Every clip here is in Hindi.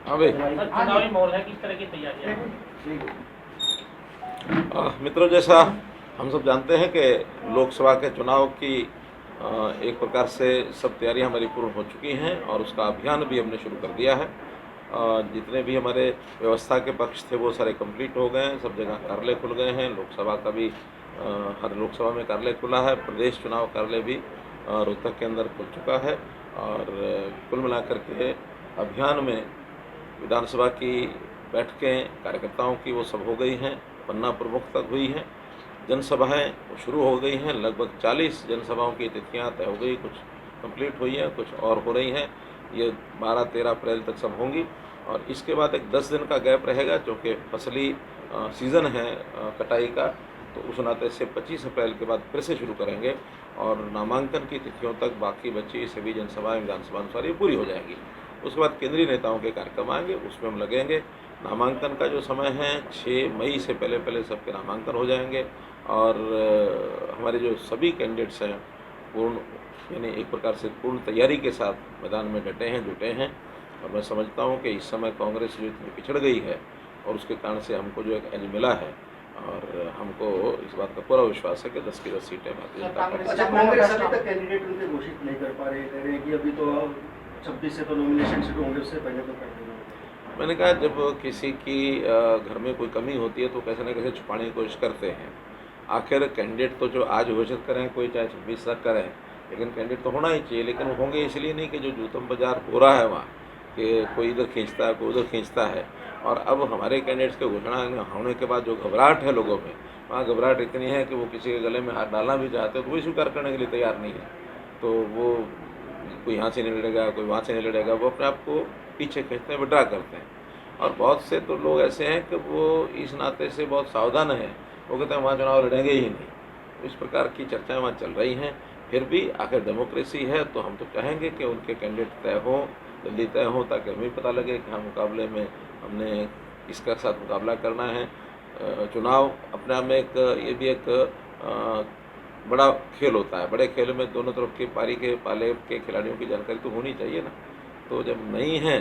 हाँ भाई। चुनावी माहौल है, किस तरह की तैयारियां हैं? मित्रों, जैसा हम सब जानते हैं कि लोकसभा के चुनाव की एक प्रकार से सब तैयारियां हमारी पूर्ण हो चुकी हैं और उसका अभियान भी हमने शुरू कर दिया है। जितने भी हमारे व्यवस्था के पक्ष थे वो सारे कंप्लीट हो गए हैं, सब जगह कार्यालय खुल गए हैं। लोकसभा का भी हर लोकसभा में कार्यालय खुला है। प्रदेश चुनाव कार्यालय भी रोहतक के अंदर खुल चुका है और कुल मिलाकर के अभियान में विधानसभा की बैठकें कार्यकर्ताओं की वो सब हो गई हैं, पन्ना प्रमुख तक हुई हैं। जनसभाएं वो शुरू हो गई हैं, लगभग 40 जनसभाओं की तिथियां तय हो गई, कुछ कंप्लीट हुई हैं, कुछ और हो रही हैं। ये 12-13 अप्रैल तक सब होंगी और इसके बाद एक 10 दिन का गैप रहेगा, क्योंकि फसली सीज़न है कटाई का, तो उस नाते से 25 अप्रैल के बाद फिर से शुरू करेंगे और नामांकन की तिथियों तक बाकी बची सभी जनसभाएं विधानसभा अनुसार ये पूरी हो जाएगी। उसके बाद केंद्रीय नेताओं के कार्यक्रम आएंगे, उसमें हम लगेंगे। नामांकन का जो समय है 6 मई से पहले पहले सबके नामांकन हो जाएंगे और हमारे जो सभी कैंडिडेट्स हैं पूर्ण यानी एक प्रकार से पूर्ण तैयारी के साथ मैदान में डटे हैं, जुटे हैं। और मैं समझता हूँ कि इस समय कांग्रेस जो इतनी पिछड़ गई है और उसके कारण से हमको जो एक एज मिला है और हमको इस बात का पूरा विश्वास है कि 10 की 10 सीटें भारतीय जनता पार्टी। अच्छा, कांग्रेस अभी तक कैंडिडेट उनके घोषित नहीं कर पा रहे, कह रहे हैं कि अभी तो 26 से तो नॉमिनेशन शुरू होंगे, उससे पहले तो कर देंगे। मैंने कहा, जब किसी की घर में कोई कमी होती है तो कैसे न कैसे छुपाने की कोशिश करते हैं। आखिर कैंडिडेट तो जो आज घोषित करें, कोई चाहे 26 तक करें, लेकिन कैंडिडेट तो होना ही चाहिए। लेकिन वो होंगे इसलिए नहीं कि जो जूतम बाजार हो रहा है वहाँ कि कोई इधर खींचता है, कोई उधर खींचता है। और अब हमारे कैंडिडेट्स के घोषणा होने के बाद जो घबराहट है लोगों में, वहाँ घबराहट इतनी है कि वो किसी के गले में हाथ डालना भी चाहते हैं तो वही स्वीकार करने के लिए तैयार नहीं है। तो वो कोई यहाँ से नहीं लड़ेगा, कोई वहाँ से नहीं लड़ेगा, वो अपने आप को पीछे खींचते हैं, विड्रा करते हैं। और बहुत से तो लोग ऐसे हैं कि वो इस नाते से बहुत सावधान हैं, वो कहते हैं वहाँ चुनाव लड़ेंगे ही नहीं। इस प्रकार की चर्चाएं वहाँ चल रही हैं। फिर भी आखिर डेमोक्रेसी है तो हम तो चाहेंगे कि उनके कैंडिडेट तय हों, जल्दी तय हों, ताकि हमें पता लगे कि हाँ मुकाबले में हमने किसका साथ मुकाबला करना है। चुनाव अपने आप में एक ये भी एक बड़ा खेल होता है। बड़े खेल में दोनों तरफ के पारी के पाले के खिलाड़ियों की जानकारी तो होनी चाहिए ना। तो जब नहीं है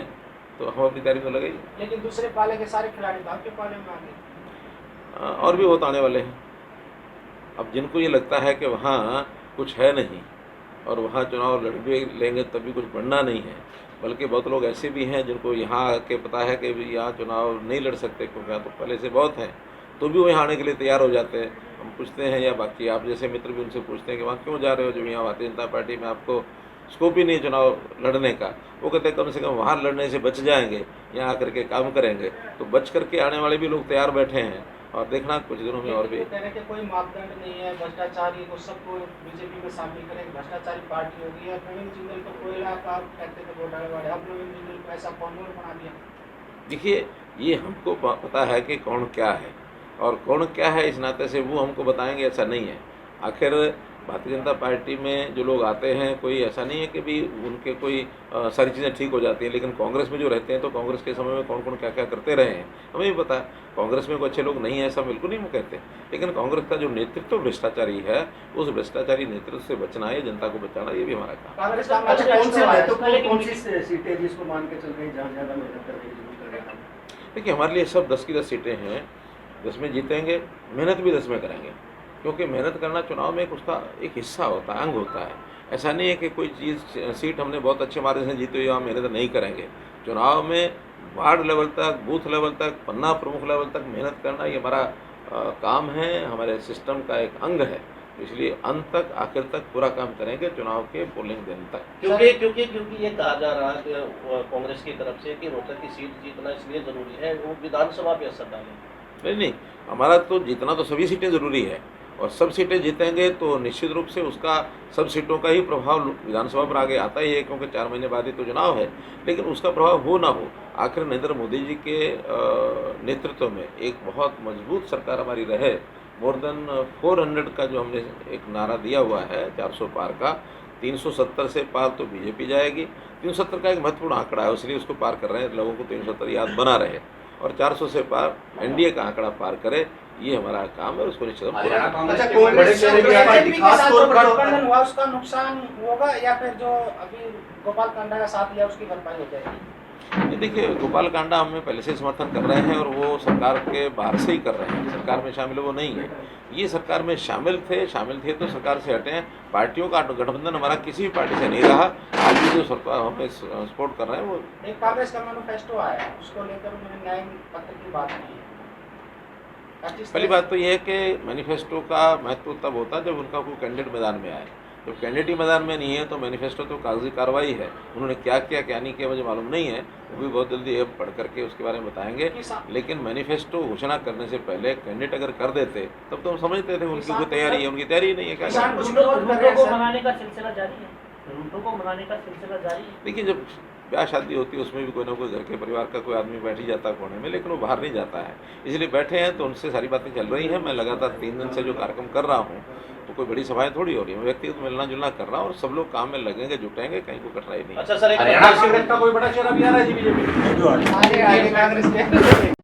तो हम अपनी तैयारी में लगे। लेकिन दूसरे पाले के सारे खिलाड़ी तो आपके पाले में आ गए और भी बहुत आने वाले हैं। अब जिनको ये लगता है कि वहाँ कुछ है नहीं और वहाँ चुनाव लड़ भी लेंगे तभी कुछ बढ़ना नहीं है, बल्कि बहुत लोग ऐसे भी हैं जिनको यहाँ आके पता है कि यहाँ चुनाव नहीं लड़ सकते क्योंकि यहाँ तो पहले से बहुत हैं, तो भी वो यहाँ आने के लिए तैयार हो जाते हैं। हम पूछते हैं, या बाकी आप जैसे मित्र भी उनसे पूछते हैं कि वहाँ क्यों जा रहे हो जब यहाँ भारतीय जनता पार्टी में आपको स्कोप ही नहीं चुनाव लड़ने का। वो कहते हैं कम से कम वहाँ लड़ने से बच जाएंगे, यहाँ आकर के काम करेंगे। तो बच करके आने वाले भी लोग तैयार बैठे हैं और देखना कुछ दिनों में और भी। कह रहे कि कोई मापदंड नहीं है, भ्रष्टाचारी को सबको बीजेपी में शामिल करें, भ्रष्टाचारी पार्टी होगी। अब नवीन जिंदल को कोयला का कहते थे घोटाले वाले, अब नवीन जिंदल को ऐसा कौन बना दिया। देखिए, ये हमको पता है कि कौन क्या है और कौन क्या है, इस नाते से वो हमको बताएंगे ऐसा नहीं है। आखिर भारतीय जनता पार्टी में जो लोग आते हैं, कोई ऐसा नहीं है कि भी उनके कोई सारी चीज़ें ठीक हो जाती हैं। लेकिन कांग्रेस में जो रहते हैं तो कांग्रेस के समय में कौन कौन क्या क्या करते रहे हैं हमें भी पता है। कांग्रेस में कोई अच्छे लोग नहीं है ऐसा बिल्कुल नहीं वो कहते, लेकिन कांग्रेस का जो नेतृत्व भ्रष्टाचारी है, उस भ्रष्टाचारी नेतृत्व से बचना है, जनता को बचाना, ये भी हमारा काम। कौन सी सीटें जिसको मान के चल रही है जहाँ ज़्यादा मेहनत करने की जरूरत है? देखिए, हमारे लिए सब 10 की 10 सीटें हैं, 10 में जीतेंगे, मेहनत भी 10 में करेंगे, क्योंकि मेहनत करना चुनाव में एक उसका एक हिस्सा होता है, अंग होता है। ऐसा नहीं है कि कोई चीज़ सीट हमने बहुत अच्छे मार्जिन से जीती हुई हम मेहनत नहीं करेंगे। चुनाव में वार्ड लेवल तक, बूथ लेवल तक, पन्ना प्रमुख लेवल तक मेहनत करना ये हमारा काम है, हमारे सिस्टम का एक अंग है। इसलिए अंत तक, आखिर तक पूरा काम करेंगे चुनाव के पोलिंग दिन तक। क्योंकि ये कहा जा रहा है कि कांग्रेस की तरफ से कि रोहतक की सीट जीतना इसलिए जरूरी है वो विधानसभा पे असर डाले। नहीं, हमारा तो जीतना तो सभी सीटें ज़रूरी है और सब सीटें जीतेंगे तो निश्चित रूप से उसका सब सीटों का ही प्रभाव विधानसभा पर आगे आता ही है, क्योंकि 4 महीने बाद ही तो चुनाव है। लेकिन उसका प्रभाव हो ना हो, आखिर नरेंद्र मोदी जी के नेतृत्व में एक बहुत मजबूत सरकार हमारी रहे। मोर देन 400 का जो हमने एक नारा दिया हुआ है, 400 पार का, 370 से पार तो बीजेपी जाएगी। 370 का एक महत्वपूर्ण आंकड़ा है, इसलिए उसको पार कर रहे हैं, लोगों को 370 याद बना रहे, और 400 से पार एनडीए का आंकड़ा पार करे, ये हमारा काम है। उसको निश्चित गठबंधन हुआ उसका नुकसान होगा या फिर जो अभी गोपाल कांडा का साथ लिया उसकी भरपाई हो जाएगी? ये देखिए, गोपाल कांडा हमें पहले से समर्थन कर रहे हैं और वो सरकार के बाहर से ही कर रहे हैं, सरकार में शामिल वो नहीं है। ये सरकार में शामिल थे तो सरकार से हटे हैं। पार्टियों का गठबंधन हमारा किसी भी पार्टी से नहीं रहा। आज भी जो सरकार हमें सपोर्ट कर रहे हैं वो एक कांग्रेस का मैनिफेस्टो आया है, उसको लेकर उन्होंने न्याय पत्र की बात की है। पहली बात तो ये है कि मैनिफेस्टो का महत्व तब होता है जब उनका कोई कैंडिडेट मैदान में आए। जब कैंडिडेट ही मैदान में नहीं है तो मैनिफेस्टो तो कागजी कार्रवाई है। उन्होंने क्या किया क्या नहीं किया मुझे मालूम नहीं है, वो भी बहुत जल्दी ये पढ़ करके उसके बारे में बताएंगे। लेकिन मैनिफेस्टो घोषणा करने से पहले कैंडिडेट अगर कर देते तब तो हम समझते थे उनकी कोई तैयारी है, उनकी तैयारी ही नहीं है। क्या किसान करें? कुछ विरोध कर रहे हैं को सर। मनाने का सिलसिला जारी है, रूटों को मनाने का सिलसिला जारी है। देखिए, जब ब्याह शादी होती है उसमें भी कोई ना कोई घर के परिवार का कोई आदमी बैठ ही जाता है कोने में, लेकिन वो बाहर नहीं जाता है। इसलिए बैठे हैं तो उनसे सारी बातें चल रही हैं। मैं लगातार 3 दिन से जो कार्यक्रम कर रहा हूँ तो कोई बड़ी सभाएं थोड़ी हो रही है। मैं व्यक्तिगत मिलना जुलना कर रहा हूँ और सब लोग काम में लगेंगे, जुटेंगे, कहीं कोई कठिनाई नहीं है। अच्छा सर, एक हरियाणा कांग्रेस का कोई बड़ा चेहरा भी आ रहा है जी बीजेपी जो आगे कांग्रेस के